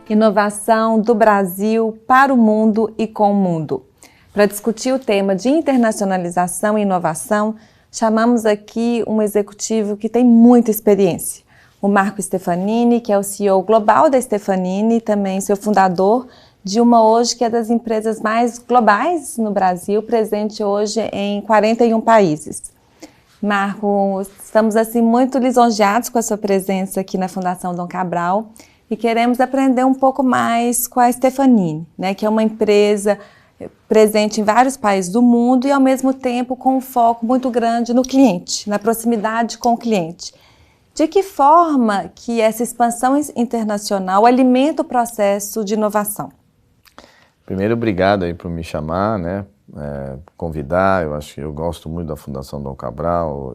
Inovação do Brasil para o mundo e com o mundo. Para discutir o tema de internacionalização e inovação, chamamos aqui um executivo que tem muita experiência. O Marco Stefanini, que é o CEO global da Stefanini e também seu fundador de uma hoje que é das empresas mais globais no Brasil, presente hoje em 41 países. Marco, estamos assim muito lisonjeados com a sua presença aqui na Fundação Dom Cabral e queremos aprender um pouco mais com a Stefanini, né, que é uma empresa presente em vários países do mundo e ao mesmo tempo com um foco muito grande no cliente, na proximidade com o cliente. De que forma que essa expansão internacional alimenta o processo de inovação? Primeiro, obrigado aí por me chamar, né? Convidar. Eu acho que eu gosto muito da Fundação Dom Cabral.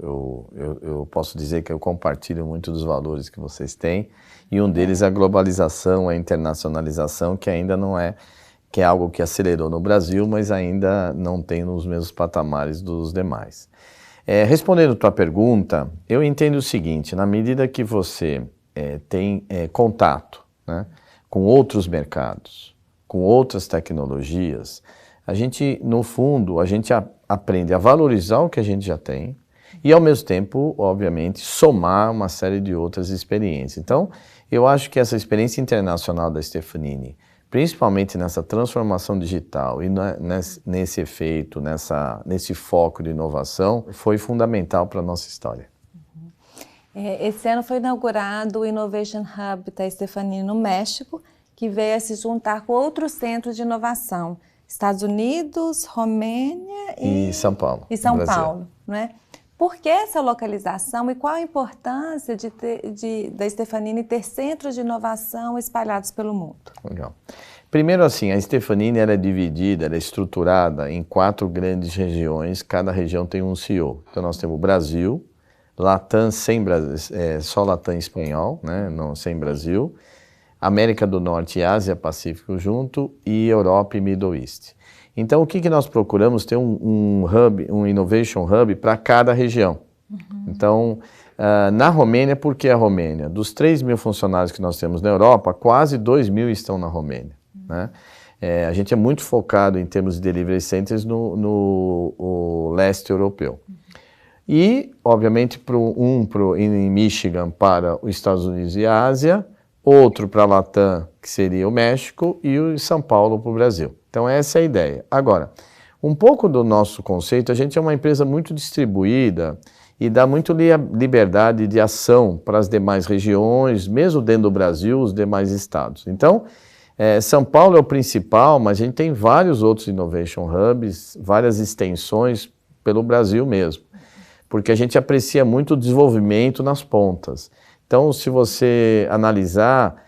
Eu posso dizer que eu compartilho muito dos valores que vocês têm e um deles é a globalização, a internacionalização, que ainda não é, que é algo que acelerou no Brasil, mas ainda não tem nos mesmos patamares dos demais. Respondendo a tua pergunta, eu entendo o seguinte: na medida que você tem contato, né, com outros mercados, com outras tecnologias, a gente, no fundo, aprende a valorizar o que a gente já tem e, ao mesmo tempo, obviamente, somar uma série de outras experiências. Então, eu acho que essa experiência internacional da Stefanini, principalmente nessa transformação digital e nesse efeito, nesse foco de inovação, foi fundamental para a nossa história. Esse ano foi inaugurado o Innovation Hub da Stefanini no México, que veio a se juntar com outros centros de inovação, Estados Unidos, Romênia e São Paulo. E São Paulo, não é? Por que essa localização e qual a importância da Stefanini ter centros de inovação espalhados pelo mundo? Legal. Primeiro, assim, a Stefanini ela é dividida, ela é estruturada em 4 grandes regiões, cada região tem um CEO. Então nós temos o Brasil, Latam, só Latam espanhol, né, não, sem Brasil, América do Norte e Ásia Pacífico junto e Europa e Middle East. Então, o que nós procuramos? Ter um hub, um Innovation Hub para cada região. Então, na Romênia, por que a Romênia? Dos 3.000 funcionários que nós temos na Europa, quase 2.000 estão na Romênia, né? A gente é muito focado em termos de delivery centers no leste europeu. E, obviamente, em Michigan para os Estados Unidos e a Ásia, outro para a Latam, que seria o México, e o São Paulo para o Brasil. Então essa é a ideia. Agora, um pouco do nosso conceito, a gente é uma empresa muito distribuída e dá muito liberdade de ação para as demais regiões, mesmo dentro do Brasil, os demais estados. Então, São Paulo é o principal, mas a gente tem vários outros Innovation Hubs, várias extensões pelo Brasil mesmo, porque a gente aprecia muito o desenvolvimento nas pontas. Então, se você analisar,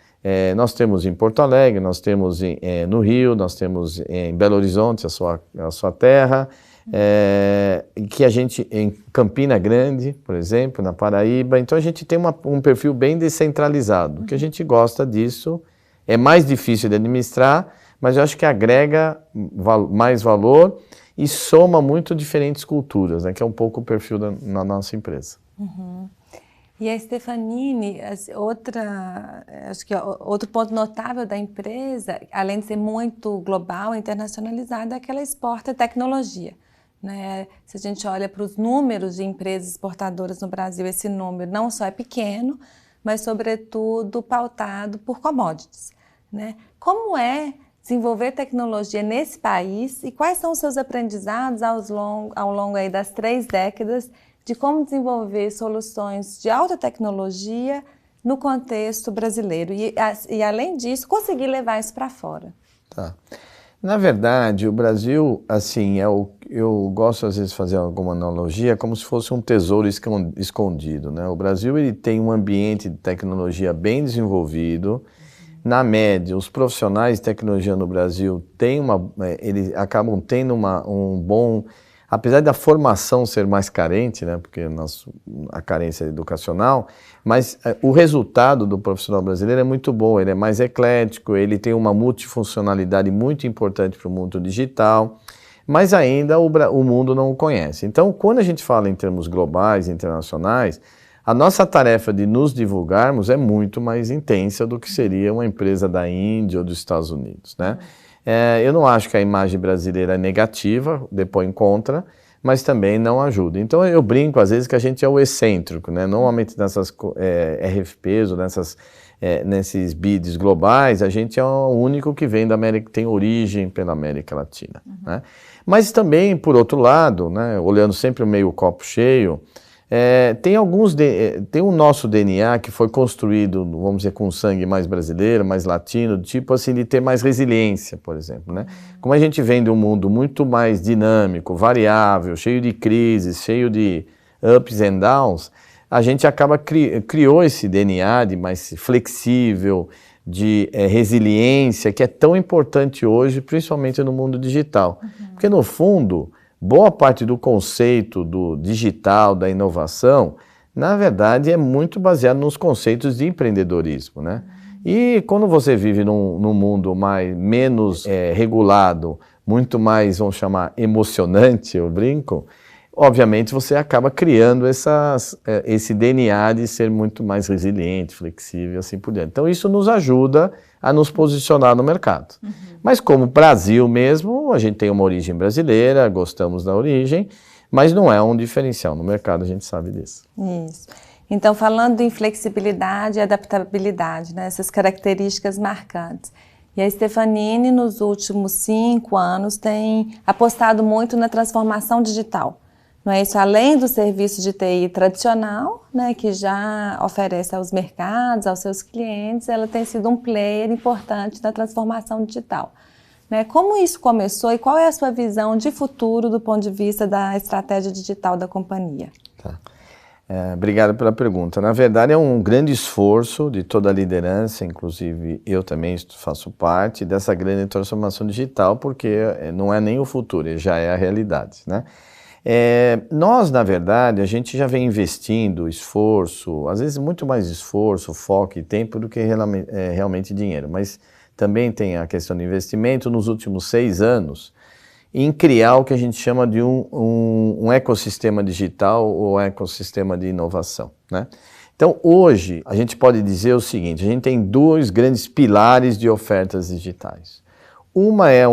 nós temos em Porto Alegre, nós temos no Rio, nós temos em Belo Horizonte, a sua terra, que a gente, em Campina Grande, por exemplo, na Paraíba. Então, a gente tem um perfil bem descentralizado, que a gente gosta disso, é mais difícil de administrar, mas eu acho que agrega mais valor e soma muito diferentes culturas, né, que é um pouco o perfil na nossa empresa. Uhum. E a Stefanini, acho que outro ponto notável da empresa, além de ser muito global, internacionalizada, é que ela exporta tecnologia, né? Se a gente olha para os números de empresas exportadoras no Brasil, esse número não só é pequeno, mas sobretudo pautado por commodities, né? Como é desenvolver tecnologia nesse país e quais são os seus aprendizados ao longo aí das 3 décadas de como desenvolver soluções de alta tecnologia no contexto brasileiro e além disso, conseguir levar isso para fora? Tá. Na verdade, o Brasil, assim, eu gosto às vezes de fazer alguma analogia, como se fosse um tesouro escondido, né? O Brasil ele tem um ambiente de tecnologia bem desenvolvido. Na média, os profissionais de tecnologia no Brasil eles acabam tendo um bom... Apesar da formação ser mais carente, né, porque a carência é educacional, mas o resultado do profissional brasileiro é muito bom, ele é mais eclético, ele tem uma multifuncionalidade muito importante para o mundo digital, mas ainda o mundo não o conhece. Então, quando a gente fala em termos globais, internacionais, A nossa tarefa de nos divulgarmos é muito mais intensa do que seria uma empresa da Índia ou dos Estados Unidos, né? Eu não acho que a imagem brasileira é negativa, depõe contra, mas também não ajuda. Então eu brinco às vezes que a gente é o excêntrico, né? Normalmente nessas RFPs ou nesses bids globais, a gente é o único que vem da América, que tem origem pela América Latina, né? Mas também, por outro lado, né, olhando sempre o meio copo cheio, tem o nosso DNA que foi construído, vamos dizer, com sangue mais brasileiro, mais latino, tipo assim, de ter mais resiliência, por exemplo, né? Como a gente vem de um mundo muito mais dinâmico, variável, cheio de crises, cheio de ups and downs, a gente acaba criou esse DNA de mais flexível, de resiliência, que é tão importante hoje, principalmente no mundo digital. Porque, no fundo, boa parte do conceito do digital, da inovação, na verdade, é muito baseado nos conceitos de empreendedorismo, né? E quando você vive num mundo menos regulado, muito mais, vamos chamar, emocionante, eu brinco, obviamente você acaba criando esse DNA de ser muito mais resiliente, flexível e assim por diante. Então isso nos ajuda a nos posicionar no mercado. Mas como Brasil mesmo, a gente tem uma origem brasileira, gostamos da origem, mas não é um diferencial no mercado, a gente sabe disso. Isso. Então, falando em flexibilidade e adaptabilidade, né, essas características marcantes. E a Stefanini, nos últimos 5 anos, tem apostado muito na transformação digital. Não é isso? Além do serviço de TI tradicional, né, que já oferece aos mercados, aos seus clientes, ela tem sido um player importante na transformação digital. Né? Como isso começou e qual é a sua visão de futuro do ponto de vista da estratégia digital da companhia? Tá. Obrigado pela pergunta. Na verdade, é um grande esforço de toda a liderança, inclusive eu também faço parte dessa grande transformação digital, porque não é nem o futuro, já é a realidade, né? Nós, na verdade, a gente já vem investindo esforço, às vezes muito mais esforço, foco e tempo do que realmente dinheiro, mas também tem a questão do investimento nos últimos 6 anos em criar o que a gente chama de um ecossistema digital ou ecossistema de inovação, né? Então, hoje, a gente pode dizer o seguinte, a gente tem 2 grandes pilares de ofertas digitais. Uma é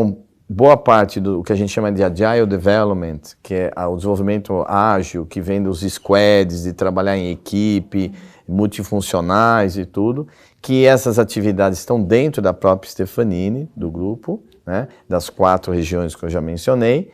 boa parte do que a gente chama de Agile Development, que é o desenvolvimento ágil, que vem dos squads, de trabalhar em equipe, multifuncionais e tudo, que essas atividades estão dentro da própria Stefanini, do grupo, né, das 4 regiões que eu já mencionei.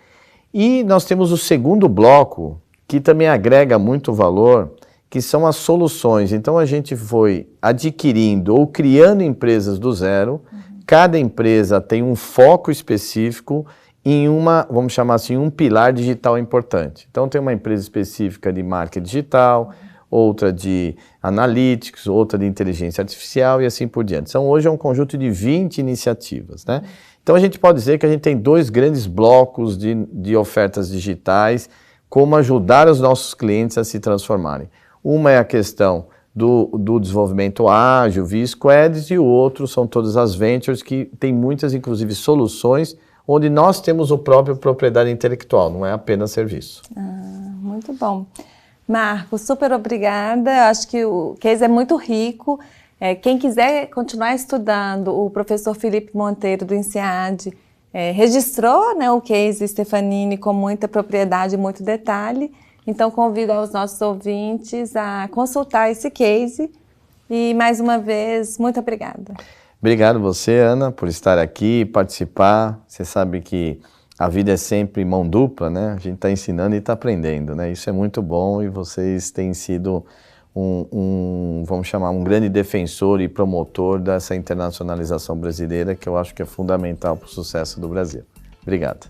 E nós temos o segundo bloco, que também agrega muito valor, que são as soluções. Então a gente foi adquirindo ou criando empresas do zero. Cada empresa tem um foco específico em vamos chamar assim, um pilar digital importante. Então tem uma empresa específica de marketing digital, outra de analytics, outra de inteligência artificial e assim por diante. Então hoje é um conjunto de 20 iniciativas, né? Então a gente pode dizer que a gente tem 2 grandes blocos de ofertas digitais, como ajudar os nossos clientes a se transformarem. Uma é a questão do desenvolvimento ágil, via squads, e o outro são todas as ventures, que tem muitas, inclusive, soluções, onde nós temos o próprio propriedade intelectual, não é apenas serviço. Muito bom. Marco, super obrigada. Acho que o case é muito rico. Quem quiser continuar estudando, o professor Felipe Monteiro, do INSEAD, registrou, né, o case Stefanini com muita propriedade e muito detalhe. Então, convido aos nossos ouvintes a consultar esse case e, mais uma vez, muito obrigada. Obrigado você, Ana, por estar aqui, participar. Você sabe que a vida é sempre mão dupla, né? A gente está ensinando e está aprendendo, né? Isso é muito bom e vocês têm sido vamos chamar, um grande defensor e promotor dessa internacionalização brasileira, que eu acho que é fundamental para o sucesso do Brasil. Obrigado.